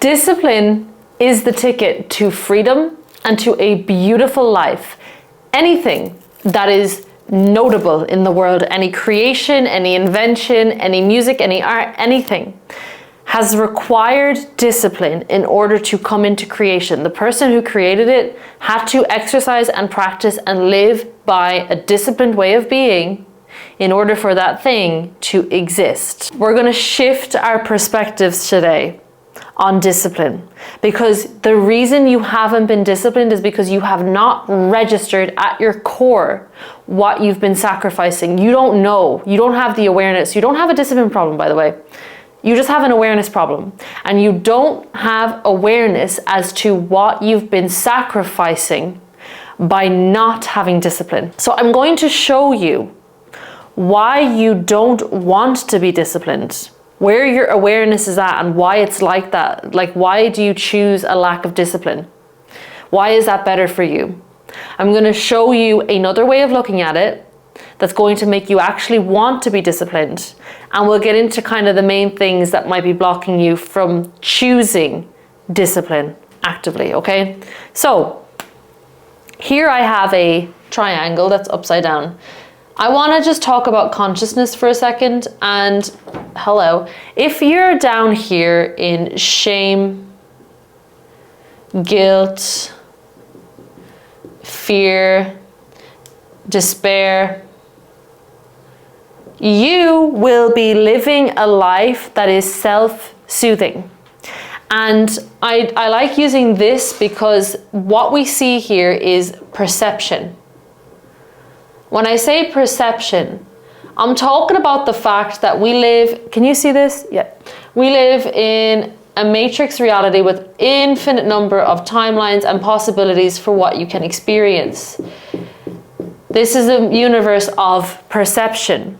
Discipline is the ticket to freedom and to a beautiful life. Anything that is notable in the world, any creation, any invention, any music, any art, anything, has required discipline in order to come into creation. The person who created it had to exercise and practice and live by a disciplined way of being in order for that thing to exist. We're going to shift our perspectives today on discipline, because the reason you haven't been disciplined is because you have not registered at your core what you've been sacrificing. You don't know, you don't have the awareness. You don't have a discipline problem, by the way. You just have an awareness problem, and you don't have awareness as to what you've been sacrificing by not having discipline. So I'm going to show you why you don't want to be disciplined, where your awareness is at and why it's like that. Like, why do you choose a lack of discipline? Why is that better for you? I'm going to show you another way of looking at it that's going to make you actually want to be disciplined. And we'll get into kind of the main things that might be blocking you from choosing discipline actively, okay? So here I have a triangle that's upside down. I want to just talk about consciousness for a second. And hello, if you're down here in shame, guilt, fear, despair, you will be living a life that is self-soothing. And I like using this because what we see here is perception. When I say perception, I'm talking about the fact that we live, can you see this? Yeah. We live in a matrix reality with infinite number of timelines and possibilities for what you can experience. This is a universe of perception.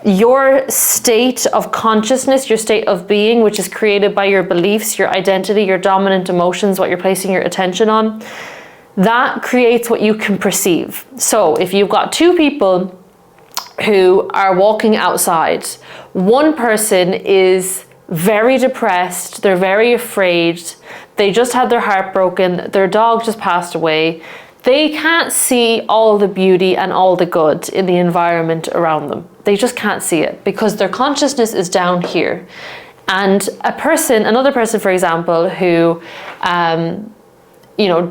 Your state of consciousness, your state of being, which is created by your beliefs, your identity, your dominant emotions, what you're placing your attention on, that creates what you can perceive. So if you've got two people who are walking outside, one person is very depressed, they're very afraid, they just had their heart broken, their dog just passed away, they can't see all the beauty and all the good in the environment around them. They just can't see it because their consciousness is down here. And another person, for example, who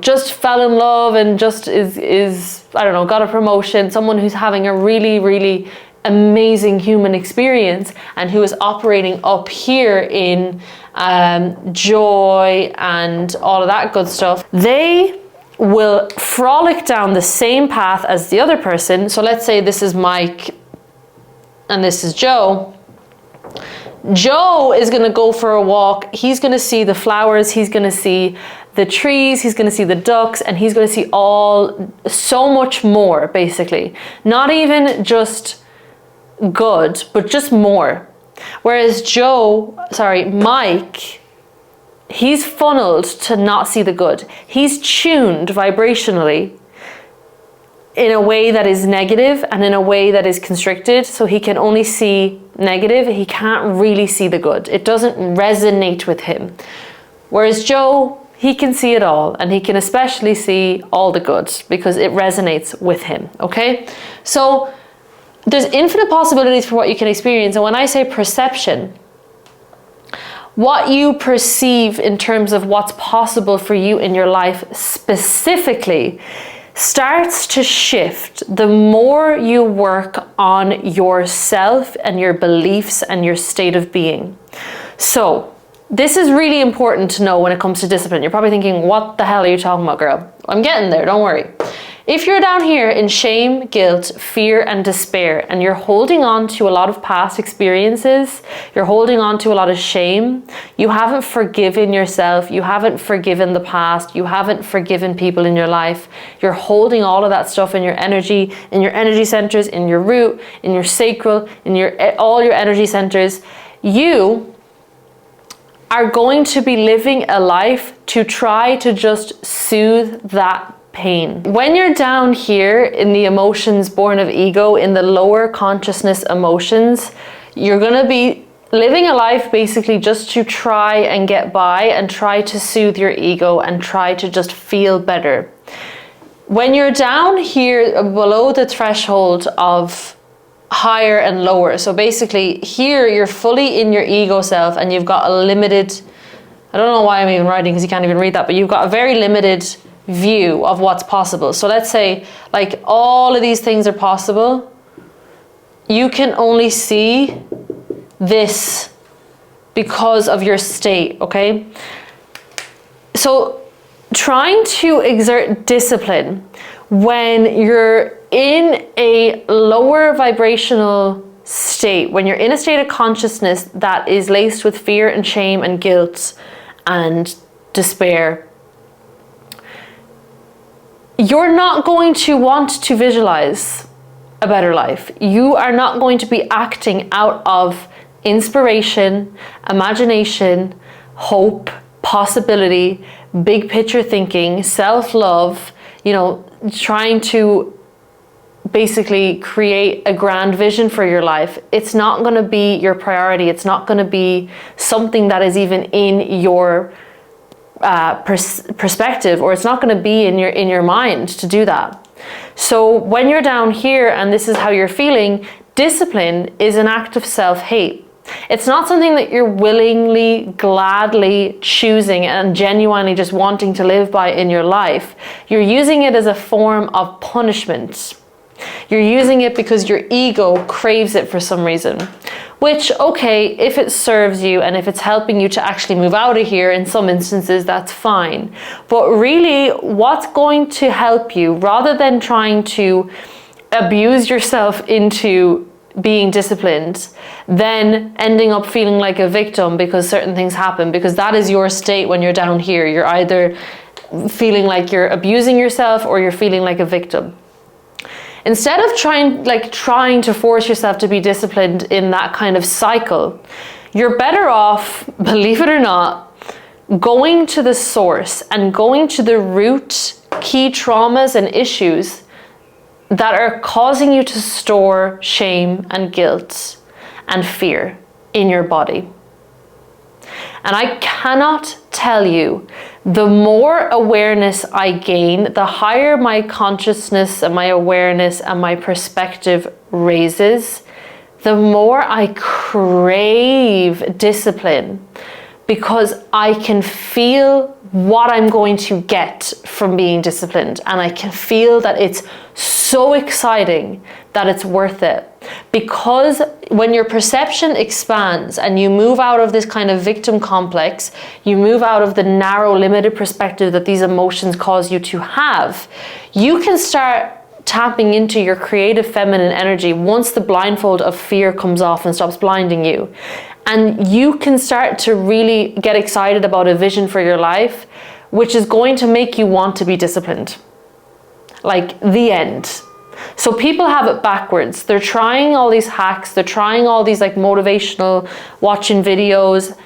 just fell in love and just is I don't know, got a promotion, someone who's having a really, really amazing human experience and who is operating up here in joy and all of that good stuff, they will frolic down the same path as the other person. So let's say this is Mike and this is Joe. Joe is going to go for a walk. He's going to see the flowers. He's going to see the trees. He's going to see the ducks, and he's going to see so much more, basically. Not even just good, but just more. Whereas Mike, he's funneled to not see the good. He's tuned vibrationally in a way that is negative and in a way that is constricted, so he can only see negative. He can't really see the good. It doesn't resonate with him. Whereas Joe, he can see it all, and he can especially see all the good because it resonates with him, okay? So there's infinite possibilities for what you can experience. And when I say perception, what you perceive in terms of what's possible for you in your life specifically starts to shift the more you work on yourself and your beliefs and your state of being. So this is really important to know when it comes to discipline. You're probably thinking, what the hell are you talking about, girl? I'm getting there, don't worry. If you're down here in shame, guilt, fear, and despair, and you're holding on to a lot of past experiences, you're holding on to a lot of shame, you haven't forgiven yourself, you haven't forgiven the past, you haven't forgiven people in your life, you're holding all of that stuff in your energy centers, in your root, in your sacral, in all your energy centers, you are going to be living a life to try to just soothe that pain. When you're down here in the emotions born of ego, in the lower consciousness emotions, you're going to be living a life basically just to try and get by and try to soothe your ego and try to just feel better. When you're down here below the threshold of higher and lower, so basically here you're fully in your ego self and you've got a limited, I don't know why I'm even writing because you can't even read that, but you've got a very limited view of what's possible. So let's say like all of these things are possible. You can only see this because of your state, okay? So trying to exert discipline when you're in a lower vibrational state, when you're in a state of consciousness that is laced with fear and shame and guilt and despair, you're not going to want to visualize a better life. You are not going to be acting out of inspiration, imagination, hope, possibility, big picture thinking, self-love, you know, trying to basically create a grand vision for your life. It's not going to be your priority. It's not going to be something that is even in your perspective, or it's not going to be in your mind to do that. So when you're down here and this is how you're feeling, discipline is an act of self-hate. It's not something that you're willingly, gladly choosing and genuinely just wanting to live by in your life. You're using it as a form of punishment. You're using it because your ego craves it for some reason. Which, okay, if it serves you and if it's helping you to actually move out of here in some instances, that's fine. But really, what's going to help you, rather than trying to abuse yourself into being disciplined, then ending up feeling like a victim because certain things happen, because that is your state when you're down here. You're either feeling like you're abusing yourself or you're feeling like a victim. Instead of trying to force yourself to be disciplined in that kind of cycle, you're better off, believe it or not, going to the source and going to the root key traumas and issues that are causing you to store shame and guilt and fear in your body. And I cannot tell you, the more awareness I gain, the higher my consciousness and my awareness and my perspective raises, the more I crave discipline, because I can feel what I'm going to get from being disciplined, and I can feel that it's so exciting that it's worth it. Because when your perception expands and you move out of this kind of victim complex, you move out of the narrow, limited perspective that these emotions cause you to have, you can start tapping into your creative feminine energy once the blindfold of fear comes off and stops blinding you. And you can start to really get excited about a vision for your life, which is going to make you want to be disciplined. Like the end. So people have it backwards. They're trying all these hacks. They're trying all these like motivational watching videos.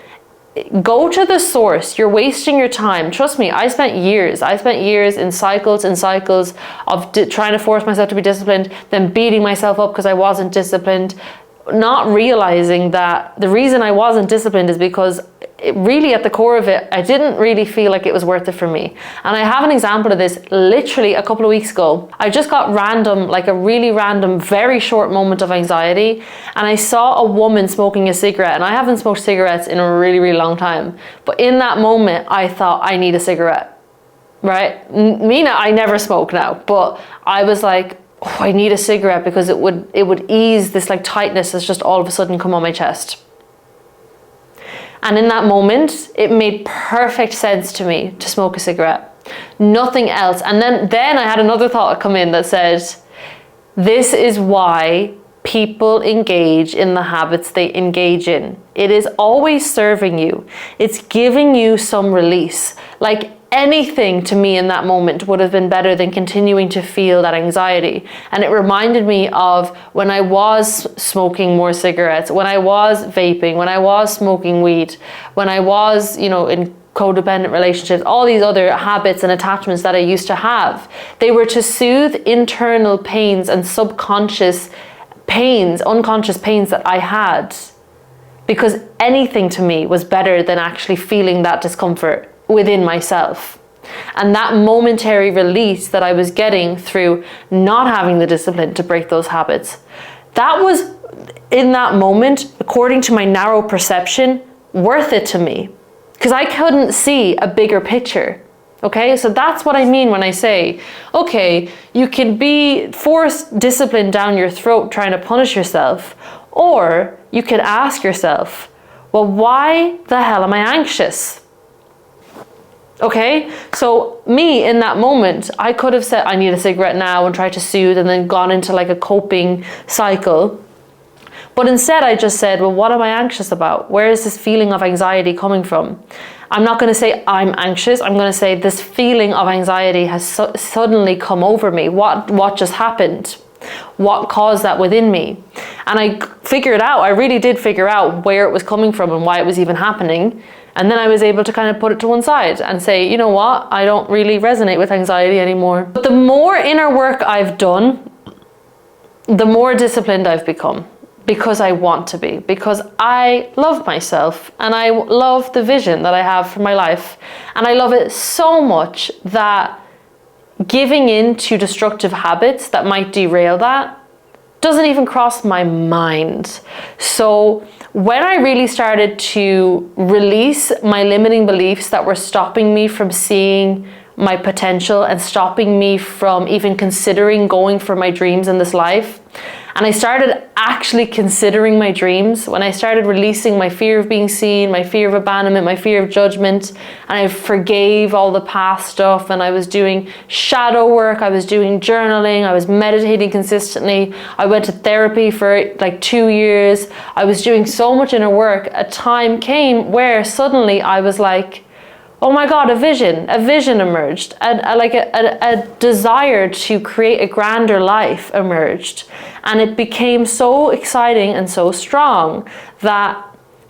Go to the source. You're wasting your time. Trust me, I spent years in cycles and cycles of trying to force myself to be disciplined, then beating myself up because I wasn't disciplined, not realizing that the reason I wasn't disciplined is because really at the core of it, I didn't really feel like it was worth it for me. And I have an example of this literally a couple of weeks ago. I just got a really random, very short moment of anxiety, and I saw a woman smoking a cigarette, and I haven't smoked cigarettes in a really, really long time. But in that moment, I thought, I need a cigarette, right? Mina, I never smoke now, but I was like, oh, I need a cigarette because it would ease this like tightness that's just all of a sudden come on my chest. And in that moment, it made perfect sense to me to smoke a cigarette. Nothing else. And then I had another thought come in that said, this is why people engage in the habits they engage in. It is always serving you. It's giving you some release. Like anything to me in that moment would have been better than continuing to feel that anxiety. And it reminded me of when I was smoking more cigarettes, when I was vaping, when I was smoking weed, when I was, in codependent relationships, all these other habits and attachments that I used to have. They were to soothe internal pains and subconscious pains, unconscious pains that I had, because anything to me was better than actually feeling that discomfort within myself. And that momentary release that I was getting through not having the discipline to break those habits, that was, in that moment, according to my narrow perception, worth it to me, because I couldn't see a bigger picture. Okay, so that's what I mean when I say, okay, you can be forced discipline down your throat trying to punish yourself, or you could ask yourself, well, why the hell am I anxious? Okay, so me in that moment, I could have said, I need a cigarette now and tried to soothe and then gone into like a coping cycle. But instead I just said, well, what am I anxious about? Where is this feeling of anxiety coming from? I'm not going to say I'm anxious. I'm going to say this feeling of anxiety has suddenly come over me. What just happened? What caused that within me? And I figured out, I really did figure out where it was coming from and why it was even happening. And then I was able to kind of put it to one side and say, you know what? I don't really resonate with anxiety anymore. But the more inner work I've done, the more disciplined I've become. Because I want to be, because I love myself and I love the vision that I have for my life. And I love it so much that giving in to destructive habits that might derail that doesn't even cross my mind. So when I really started to release my limiting beliefs that were stopping me from seeing my potential and stopping me from even considering going for my dreams in this life, and I started actually considering my dreams, when I started releasing my fear of being seen, my fear of abandonment, my fear of judgment, and I forgave all the past stuff, and I was doing shadow work, I was doing journaling, I was meditating consistently, I went to therapy for like 2 years, I was doing so much inner work. A time came where suddenly I was like, oh my God, a vision emerged, a desire to create a grander life emerged. And it became so exciting and so strong that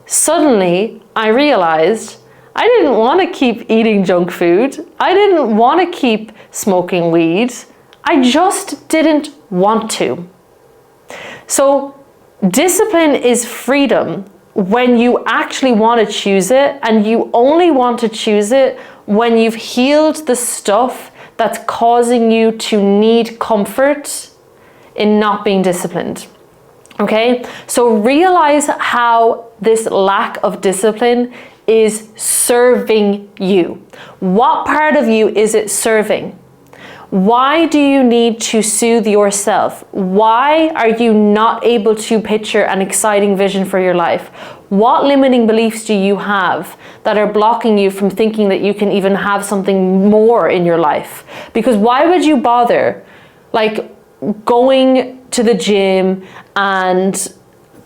suddenly I realized I didn't want to keep eating junk food. I didn't want to keep smoking weed. I just didn't want to. So discipline is freedom when you actually want to choose it, and you only want to choose it when you've healed the stuff that's causing you to need comfort in not being disciplined. Okay? So realize how this lack of discipline is serving you. What part of you is it serving? Why do you need to soothe yourself? Why are you not able to picture an exciting vision for your life? What limiting beliefs do you have that are blocking you from thinking that you can even have something more in your life? Because why would you bother like going to the gym and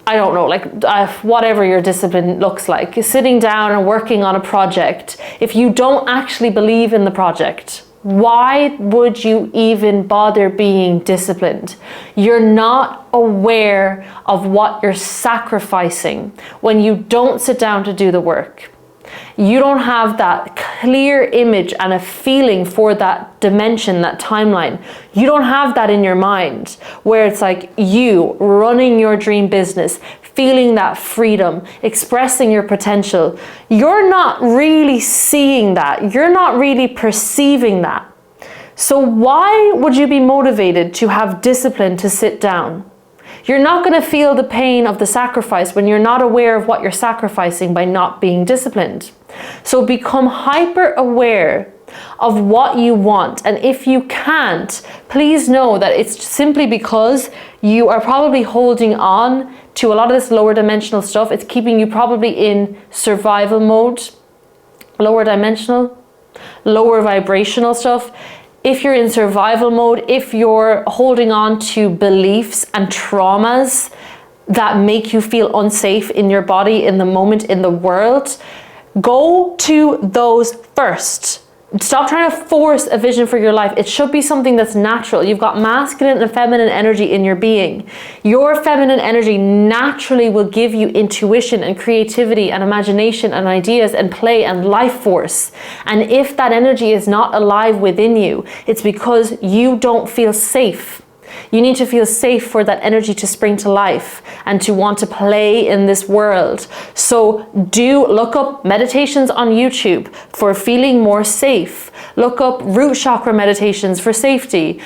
I don't know, like whatever your discipline looks like, sitting down and working on a project if you don't actually believe in the project? Why would you even bother being disciplined? You're not aware of what you're sacrificing when you don't sit down to do the work. You don't have that clear image and a feeling for that dimension, that timeline. You don't have that in your mind where it's like you running your dream business, feeling that freedom, expressing your potential. You're not really seeing that. You're not really perceiving that. So why would you be motivated to have discipline to sit down? You're not going to feel the pain of the sacrifice when you're not aware of what you're sacrificing by not being disciplined. So become hyper aware of what you want. And if you can't, please know that it's simply because you are probably holding on to a lot of this lower dimensional stuff. It's keeping you probably in survival mode, lower dimensional, lower vibrational stuff. If you're in survival mode, if you're holding on to beliefs and traumas that make you feel unsafe in your body, in the moment, in the world, go to those first. Stop trying to force a vision for your life. It should be something that's natural. You've got masculine and feminine energy in your being. Your feminine energy naturally will give you intuition and creativity and imagination and ideas and play and life force. And if that energy is not alive within you, it's because you don't feel safe. You need to feel safe for that energy to spring to life and to want to play in this world. So look up meditations on YouTube for feeling more safe. Look up root chakra meditations for safety.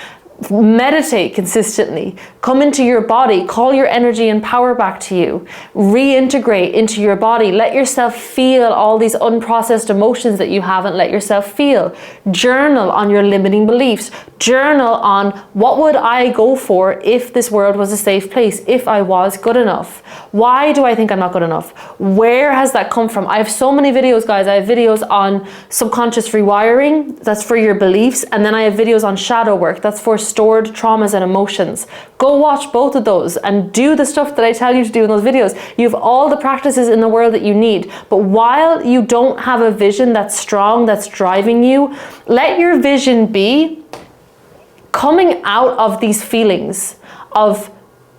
Meditate consistently. Come into your body. Call your energy and power back to you. Reintegrate into your body. Let yourself feel all these unprocessed emotions that you haven't let yourself feel. Journal on your limiting beliefs. Journal on what would I go for if this world was a safe place, if I was good enough. Why do I think I'm not good enough? Where has that come from? I have so many videos, guys. I have videos on subconscious rewiring. That's for your beliefs. And then I have videos on shadow work. That's for stored traumas and emotions. Go watch both of those and do the stuff that I tell you to do in those videos. You have all the practices in the world that you need. But while you don't have a vision that's strong, that's driving you, let your vision be coming out of these feelings of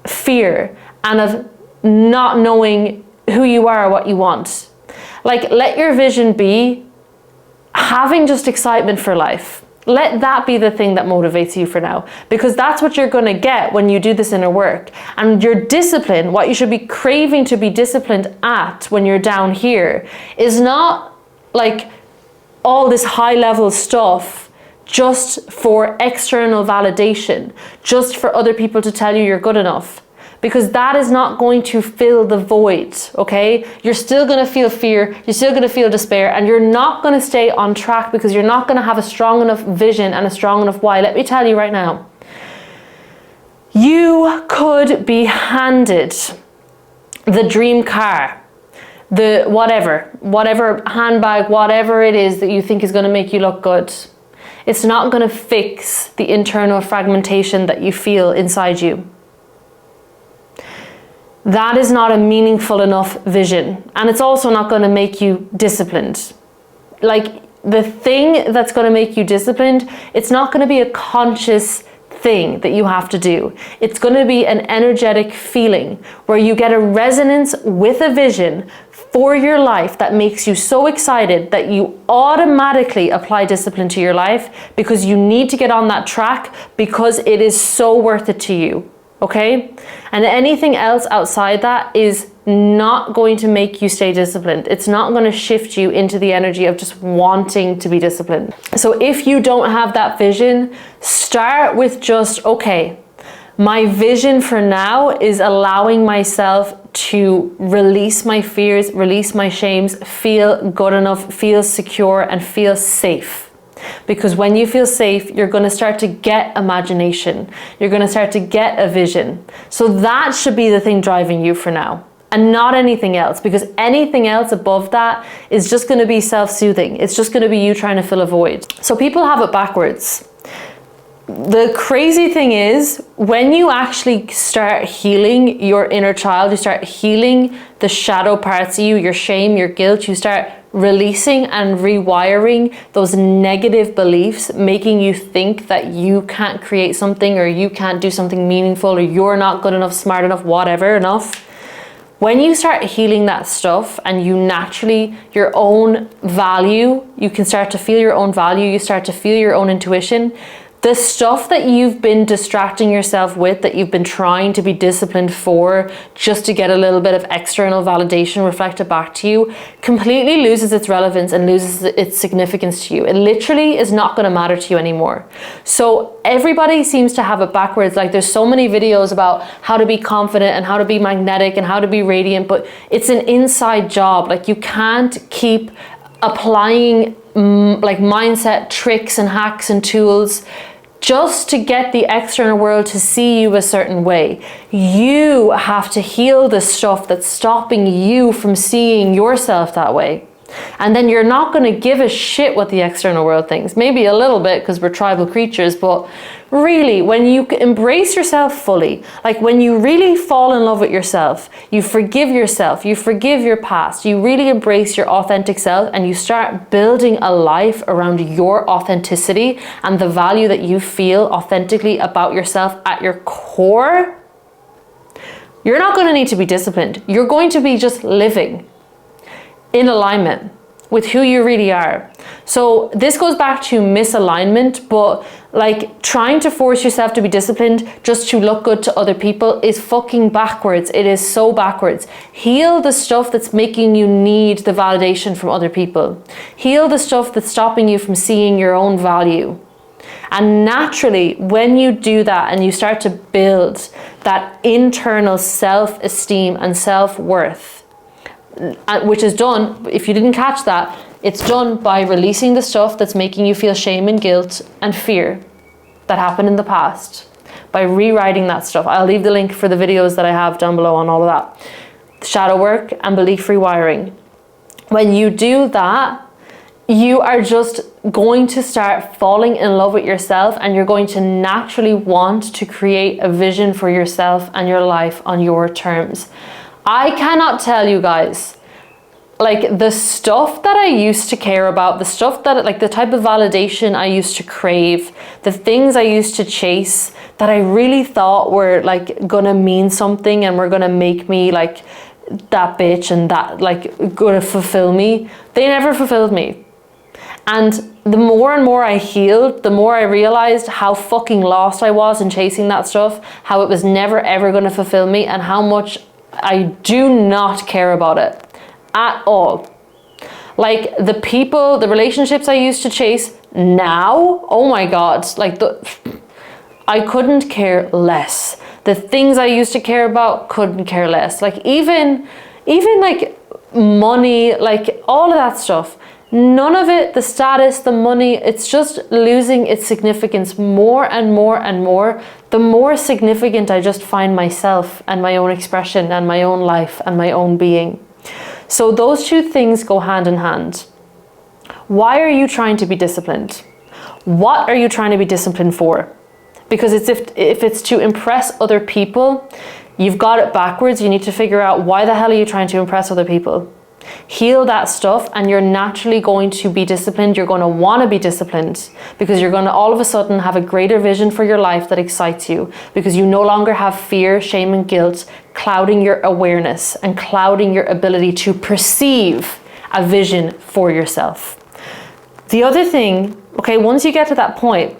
fear and of not knowing who you are or what you want. Like, let your vision be having just excitement for life. Let that be the thing that motivates you for now, because that's what you're going to get when you do this inner work. And your discipline, what you should be craving to be disciplined at when you're down here, is not like all this high level stuff just for external validation, just for other people to tell you you're good enough. Because that is not going to fill the void, okay? You're still gonna feel fear, you're still gonna feel despair, and you're not gonna stay on track because you're not gonna have a strong enough vision and a strong enough why. Let me tell you right now, you could be handed the dream car, the whatever handbag, whatever it is that you think is gonna make you look good. It's not gonna fix the internal fragmentation that you feel inside you. That is not a meaningful enough vision. And it's also not going to make you disciplined. Like, the thing that's going to make you disciplined, it's not going to be a conscious thing that you have to do. It's going to be an energetic feeling where you get a resonance with a vision for your life that makes you so excited that you automatically apply discipline to your life because you need to get on that track because it is so worth it to you. Okay? And anything else outside that is not going to make you stay disciplined. It's not going to shift you into the energy of just wanting to be disciplined. So if you don't have that vision, start with just, okay, my vision for now is allowing myself to release my fears, release my shames, feel good enough, feel secure, and feel safe. Because when you feel safe, you're going to start to get imagination. You're going to start to get a vision. So that should be the thing driving you for now, and not anything else, because anything else above that is just going to be self-soothing. It's just going to be you trying to fill a void. So people have it backwards. The crazy thing is, when you actually start healing your inner child, you start healing the shadow parts of you, your shame, your guilt, you start releasing and rewiring those negative beliefs, making you think that you can't create something, or you can't do something meaningful, or you're not good enough, smart enough, whatever enough. When you start healing that stuff and you naturally, your own value, you can start to feel your own value, you start to feel your own intuition. The stuff that you've been distracting yourself with, that you've been trying to be disciplined for just to get a little bit of external validation reflected back to you, completely loses its relevance and loses its significance to you. It literally is not going to matter to you anymore. So everybody seems to have it backwards. Like, there's so many videos about how to be confident and how to be magnetic and how to be radiant, but it's an inside job. Like, you can't keep applying like mindset tricks and hacks and tools just to get the external world to see you a certain way. You have to heal the stuff that's stopping you from seeing yourself that way. And then you're not going to give a shit what the external world thinks. Maybe a little bit, because we're tribal creatures, but really, when you embrace yourself fully, like when you really fall in love with yourself, you forgive your past, you really embrace your authentic self, and you start building a life around your authenticity and the value that you feel authentically about yourself at your core, you're not going to need to be disciplined. You're going to be just living in alignment. with who you really are. So this goes back to misalignment, but like trying to force yourself to be disciplined just to look good to other people is fucking backwards. It is so backwards. Heal the stuff that's making you need the validation from other people. Heal the stuff that's stopping you from seeing your own value. And naturally, when you do that and you start to build that internal self-esteem and self-worth, which is done, if you didn't catch that, it's done by releasing the stuff that's making you feel shame and guilt and fear that happened in the past, by rewriting that stuff. I'll leave the link for the videos that I have down below on all of that. Shadow work and belief rewiring. When you do that, you are just going to start falling in love with yourself, and you're going to naturally want to create a vision for yourself and your life on your terms. I cannot tell you guys, like the stuff that I used to care about, the stuff that, like the type of validation I used to crave, the things I used to chase that I really thought were like gonna mean something and were gonna make me like that bitch and that like gonna fulfill me, they never fulfilled me. And the more and more I healed, the more I realized how fucking lost I was in chasing that stuff, how it was never ever gonna fulfill me, and how much I do not care about it at all. Like the people, the relationships I used to chase now, oh my God, like I couldn't care less. The things I used to care about, couldn't care less. Like even like money, like all of that stuff, none of it, the status, the money, it's just losing its significance more and more and more. The more significant I just find myself and my own expression and my own life and my own being. So those two things go hand in hand. Why are you trying to be disciplined? What are you trying to be disciplined for? Because it's if it's to impress other people, you've got it backwards. You need to figure out, why the hell are you trying to impress other people? Heal that stuff, and you're naturally going to be disciplined. You're going to want to be disciplined, because you're going to all of a sudden have a greater vision for your life that excites you, because you no longer have fear, shame and guilt clouding your awareness and clouding your ability to perceive a vision for yourself. The other thing, okay, once you get to that point,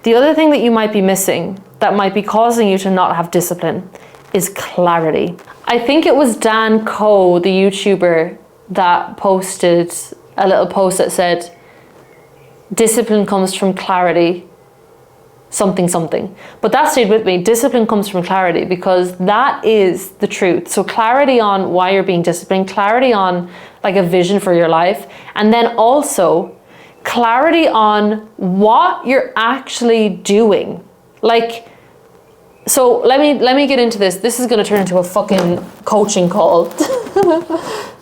the other thing that you might be missing that might be causing you to not have discipline is clarity. I think it was Dan Coe, the YouTuber, that posted a little post that said, discipline comes from clarity, something, something. But that stayed with me. Discipline comes from clarity, because that is the truth. So clarity on why you're being disciplined, clarity on like a vision for your life, and then also clarity on what you're actually doing. Like, so let me get into this. This is going to turn into a fucking coaching call.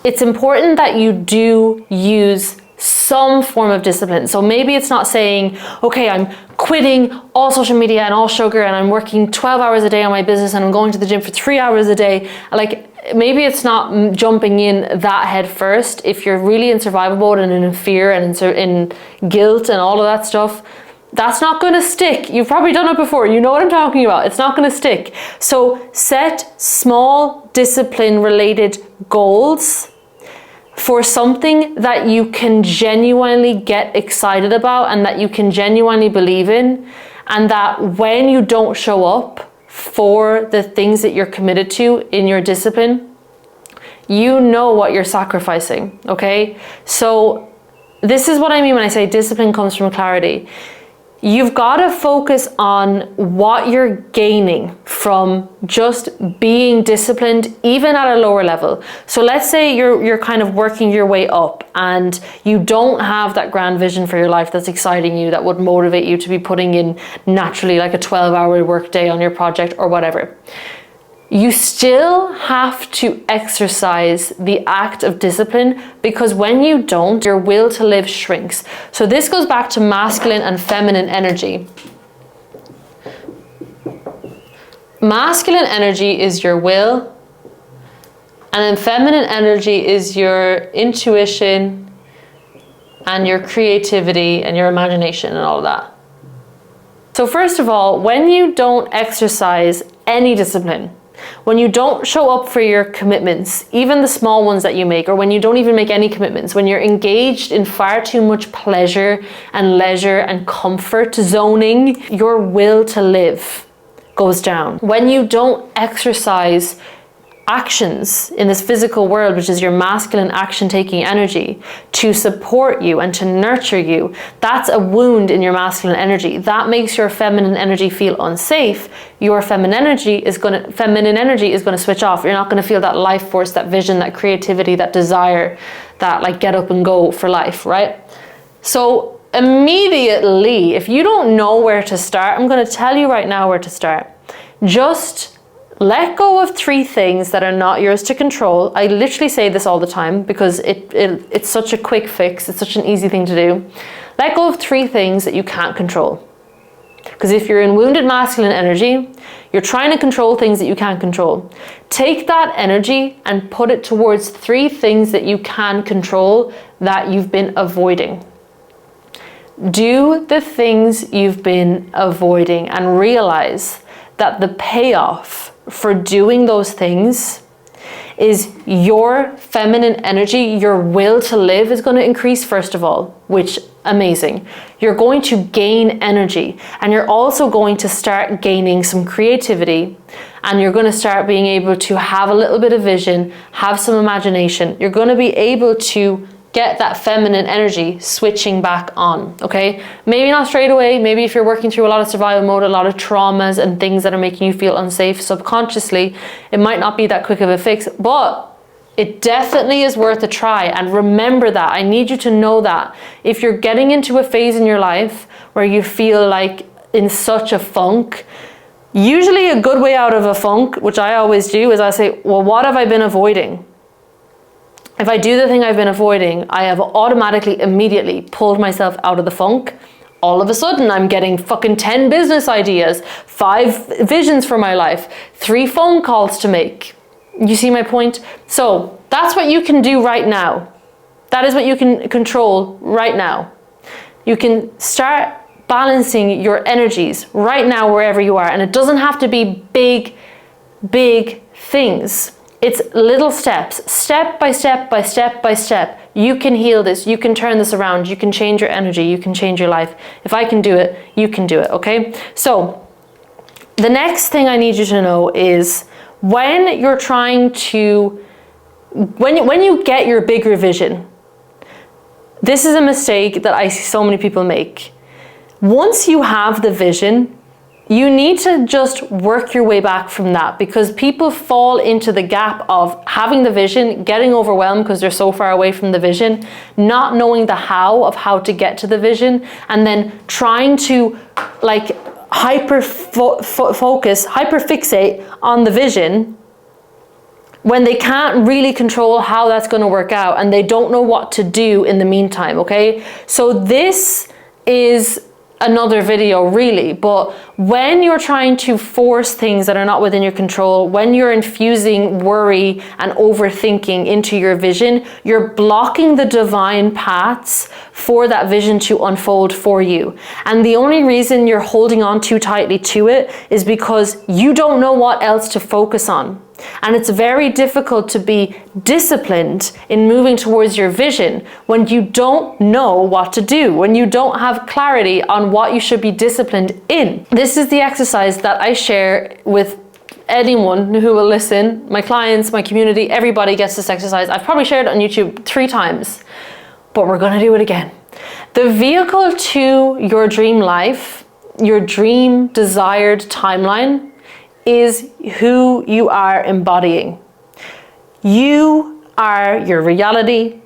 It's important that you do use some form of discipline. So maybe it's not saying, okay, I'm quitting all social media and all sugar, and I'm working 12 hours a day on my business, and I'm going to the gym for 3 hours a day. Like, maybe it's not jumping in that head first. If you're really in survival mode and in fear and in guilt and all of that stuff, that's not going to stick. You've probably done it before. You know what I'm talking about. It's not going to stick. So set small discipline related goals for something that you can genuinely get excited about and that you can genuinely believe in, and that when you don't show up for the things that you're committed to in your discipline, you know what you're sacrificing, okay? So this is what I mean when I say discipline comes from clarity. You've got to focus on what you're gaining from just being disciplined, even at a lower level. So let's say you're kind of working your way up and you don't have that grand vision for your life that's exciting you, that would motivate you to be putting in naturally like a 12-hour work day on your project or whatever. You still have to exercise the act of discipline, because when you don't, your will to live shrinks. So this goes back to masculine and feminine energy. Masculine energy is your will, and then feminine energy is your intuition and your creativity and your imagination and all of that. So first of all, when you don't exercise any discipline, When you don't show up for your commitments, even the small ones that you make, or when you don't even make any commitments, when you're engaged in far too much pleasure and leisure and comfort zoning, your will to live goes down. When you don't exercise actions in this physical world, which is your masculine action-taking energy, to support you and to nurture you, that's a wound in your masculine energy. That makes your feminine energy feel unsafe. Your feminine energy is going to switch off. You're not going to feel that life force, that vision, that creativity, that desire, that like get up and go for life, right? So immediately, if you don't know where to start, I'm going to tell you right now where to start. Just let go of 3 things that are not yours to control. I literally say this all the time because it's such a quick fix. It's such an easy thing to do. Let go of 3 things that you can't control. Because if you're in wounded masculine energy, you're trying to control things that you can't control. Take that energy and put it towards 3 things that you can control that you've been avoiding. Do the things you've been avoiding and realize that the payoff for doing those things is your feminine energy, your will to live is going to increase first of all, which amazing. You're going to gain energy, and you're also going to start gaining some creativity, and you're going to start being able to have a little bit of vision, have some imagination. You're going to be able to get that feminine energy switching back on, okay? Maybe not straight away. Maybe if you're working through a lot of survival mode, a lot of traumas and things that are making you feel unsafe subconsciously, it might not be that quick of a fix, but it definitely is worth a try. And remember that. I need you to know that. If you're getting into a phase in your life where you feel like in such a funk, usually a good way out of a funk, which I always do, is I say, well, what have I been avoiding? If I do the thing I've been avoiding, I have automatically, immediately pulled myself out of the funk. All of a sudden, I'm getting fucking 10 business ideas, 5 visions for my life, 3 phone calls to make. You see my point? So that's what you can do right now. That is what you can control right now. You can start balancing your energies right now wherever you are. And it doesn't have to be big, big things. It's little steps, step by step by step by step. You can heal this, you can turn this around, you can change your energy, you can change your life. If I can do it, you can do it, okay? So the next thing I need you to know is when you're trying to, when you get your bigger vision, this is a mistake that I see so many people make. Once you have the vision, you need to just work your way back from that, because people fall into the gap of having the vision, getting overwhelmed because they're so far away from the vision, not knowing the how of how to get to the vision, and then trying to like hyperfixate on the vision when they can't really control how that's going to work out and they don't know what to do in the meantime, okay? So this is another video really, but when you're trying to force things that are not within your control, when you're infusing worry and overthinking into your vision, you're blocking the divine paths for that vision to unfold for you. And the only reason you're holding on too tightly to it is because you don't know what else to focus on. And it's very difficult to be disciplined in moving towards your vision when you don't know what to do, when you don't have clarity on what you should be disciplined in. This is the exercise that I share with anyone who will listen. My clients, my community, everybody gets this exercise. I've probably shared it on YouTube 3 times, but we're gonna do it again. The vehicle to your dream life, your dream desired timeline, is who you are embodying. You are your reality.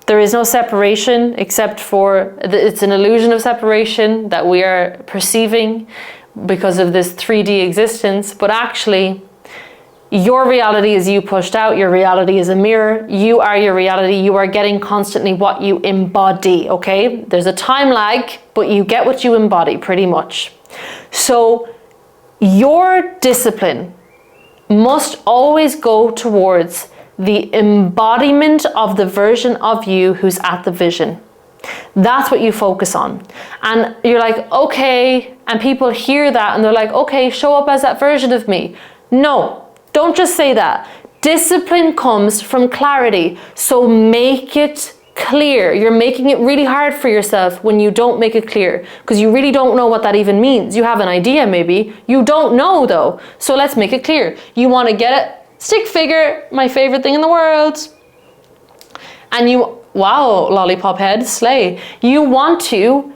There is no separation except for, it's an illusion of separation that we are perceiving because of this 3D existence, but actually your reality is you pushed out, your reality is a mirror, you are your reality, you are getting constantly what you embody, okay? There's a time lag, but you get what you embody pretty much. So your discipline must always go towards the embodiment of the version of you who's at the vision. That's what you focus on. And you're like, okay, and people hear that and they're like, okay, show up as that version of me. No, Don't just say that. Discipline comes from clarity. So make it clear. You're making it really hard for yourself when you don't make it clear, because you really don't know what that even means. You have an idea maybe, you don't know though. So let's make it clear. You want to get it, stick figure, my favorite thing in the world. And you, wow, lollipop head, slay. You want to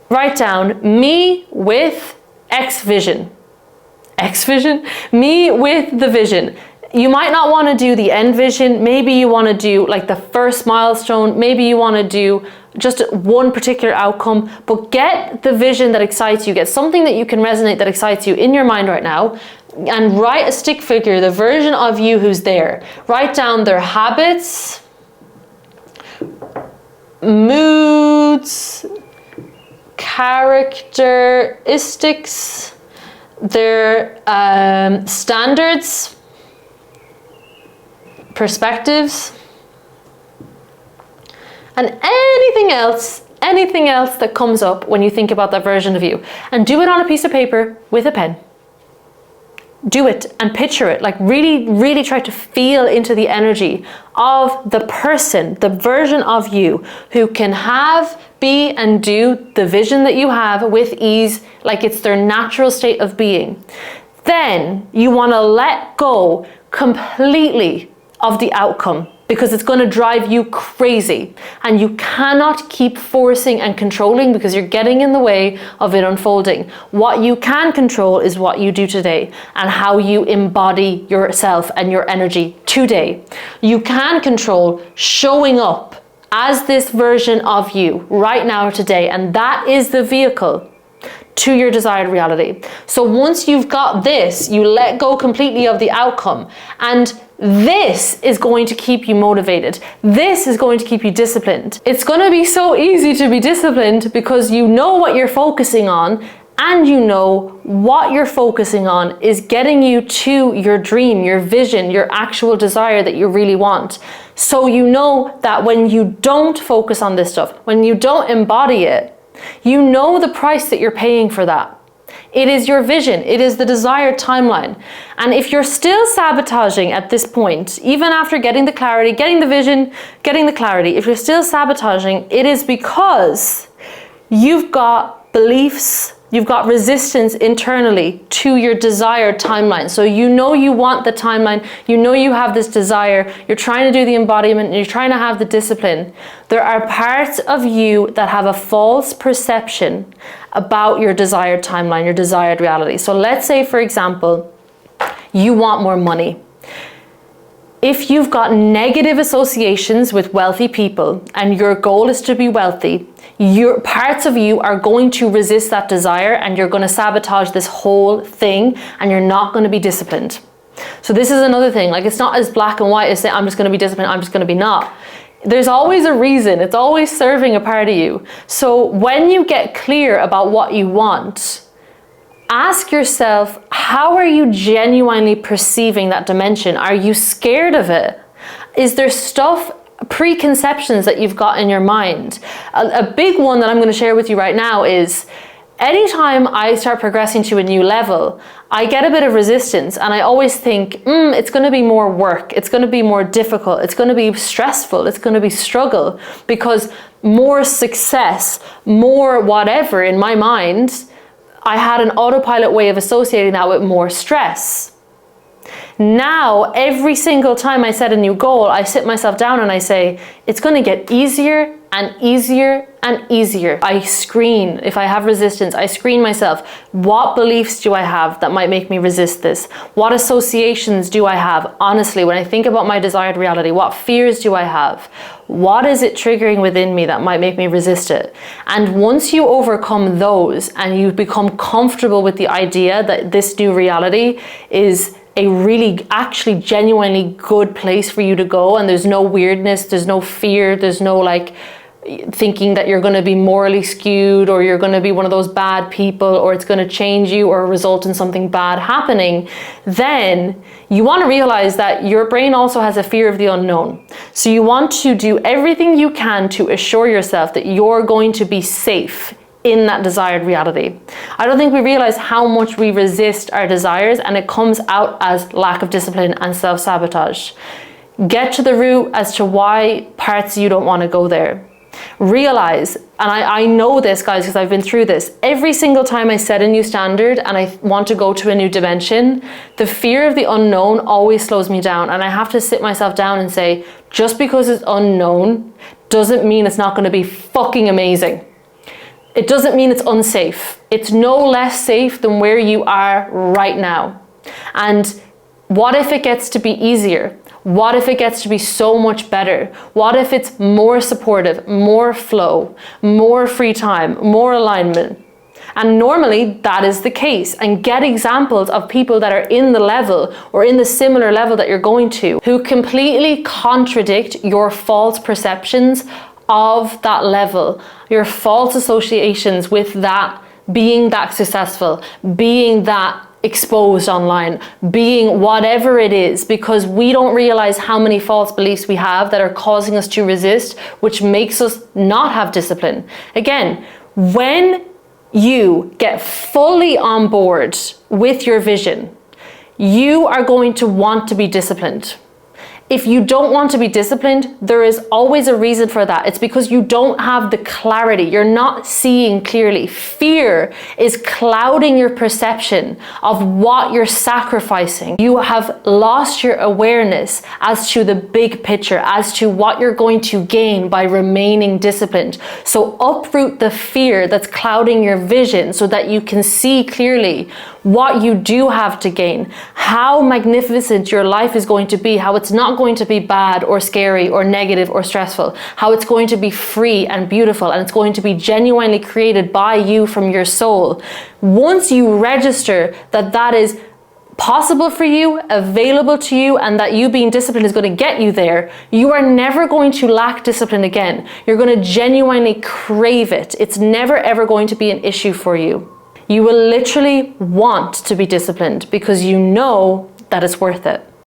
write down me with X vision. X vision? Me with the vision. You might not want to do the end vision. Maybe you want to do like the first milestone. Maybe you want to do just one particular outcome, but get the vision that excites you. Get something that you can resonate that excites you in your mind right now, and write a stick figure, the version of you who's there. Write down their habits, moods, characteristics, their standards, perspectives, and anything else that comes up when you think about that version of you. And do it on a piece of paper with a pen. Do it and picture it, like really, really try to feel into the energy of the person, the version of you who can have, be, and do the vision that you have with ease, like it's their natural state of being. Then you want to let go completely of the outcome, because it's going to drive you crazy, and you cannot keep forcing and controlling because you're getting in the way of it unfolding. What you can control is what you do today and how you embody yourself and your energy today. You can control showing up as this version of you right now, today, and that is the vehicle to your desired reality. So once you've got this, you let go completely of the outcome, and this is going to keep you motivated. This is going to keep you disciplined. It's going to be so easy to be disciplined because you know what you're focusing on, and you know what you're focusing on is getting you to your dream, your vision, your actual desire that you really want. So you know that when you don't focus on this stuff, when you don't embody it, you know the price that you're paying for that. It is your vision. It is the desired timeline. And if you're still sabotaging at this point, even after getting the clarity, getting the vision, getting the clarity, if you're still sabotaging, it is because you've got beliefs, you've got resistance internally to your desired timeline. So you know you want the timeline, you know you have this desire, you're trying to do the embodiment, and you're trying to have the discipline. There are parts of you that have a false perception about your desired timeline, your desired reality. So let's say, for example, you want more money. If you've got negative associations with wealthy people and your goal is to be wealthy, your parts of you are going to resist that desire, and you're going to sabotage this whole thing, and you're not going to be disciplined. So this is another thing, like it's not as black and white as saying I'm just going to be disciplined, I'm just going to be not. There's always a reason. It's always serving a part of you. So when you get clear about what you want, ask yourself, how are you genuinely perceiving that dimension? Are you scared of it? Is there stuff, preconceptions that you've got in your mind? A big one that I'm going to share with you right now is anytime I start progressing to a new level, I get a bit of resistance, and I always think, it's going to be more work, it's going to be more difficult, it's going to be stressful, it's going to be struggle, because more success, more whatever in my mind, I had an autopilot way of associating that with more stress. Now, every single time I set a new goal, I sit myself down and I say, it's going to get easier and easier and easier. I screen, if I have resistance, I screen myself. What beliefs do I have that might make me resist this? What associations do I have? Honestly, when I think about my desired reality, what fears do I have? What is it triggering within me that might make me resist it? And once you overcome those and you become comfortable with the idea that this new reality is a really, actually, genuinely good place for you to go, and there's no weirdness, there's no fear, there's no like thinking that you're going to be morally skewed, or you're going to be one of those bad people, or it's going to change you or result in something bad happening, then you want to realize that your brain also has a fear of the unknown. So you want to do everything you can to assure yourself that you're going to be safe in that desired reality. I don't think we realize how much we resist our desires, and it comes out as lack of discipline and self-sabotage. Get to the root as to why parts of you don't want to go there. Realize, and I know this, guys, because I've been through this, every single time I set a new standard and I want to go to a new dimension, the fear of the unknown always slows me down, and I have to sit myself down and say, just because it's unknown doesn't mean it's not going to be fucking amazing. It doesn't mean it's unsafe. It's no less safe than where you are right now. And what if it gets to be easier? What if it gets to be so much better? What if it's more supportive, more flow, more free time, more alignment? And normally that is the case. And get examples of people that are in the level or in the similar level that you're going to, who completely contradict your false perceptions of that level, your false associations with that being that successful, being that exposed online, being whatever it is, because we don't realize how many false beliefs we have that are causing us to resist, which makes us not have discipline. Again, when you get fully on board with your vision, you are going to want to be disciplined. If you don't want to be disciplined, there is always a reason for that. It's because you don't have the clarity. You're not seeing clearly. Fear is clouding your perception of what you're sacrificing. You have lost your awareness as to the big picture, as to what you're going to gain by remaining disciplined. So uproot the fear that's clouding your vision so that you can see clearly what you do have to gain, how magnificent your life is going to be, how it's not going to be bad or scary or negative or stressful, how it's going to be free and beautiful, and it's going to be genuinely created by you from your soul. Once you register that that is possible for you, available to you, and that you being disciplined is going to get you there, you are never going to lack discipline again. You're going to genuinely crave it. It's never ever going to be an issue for you. You will literally want to be disciplined because you know that it's worth it.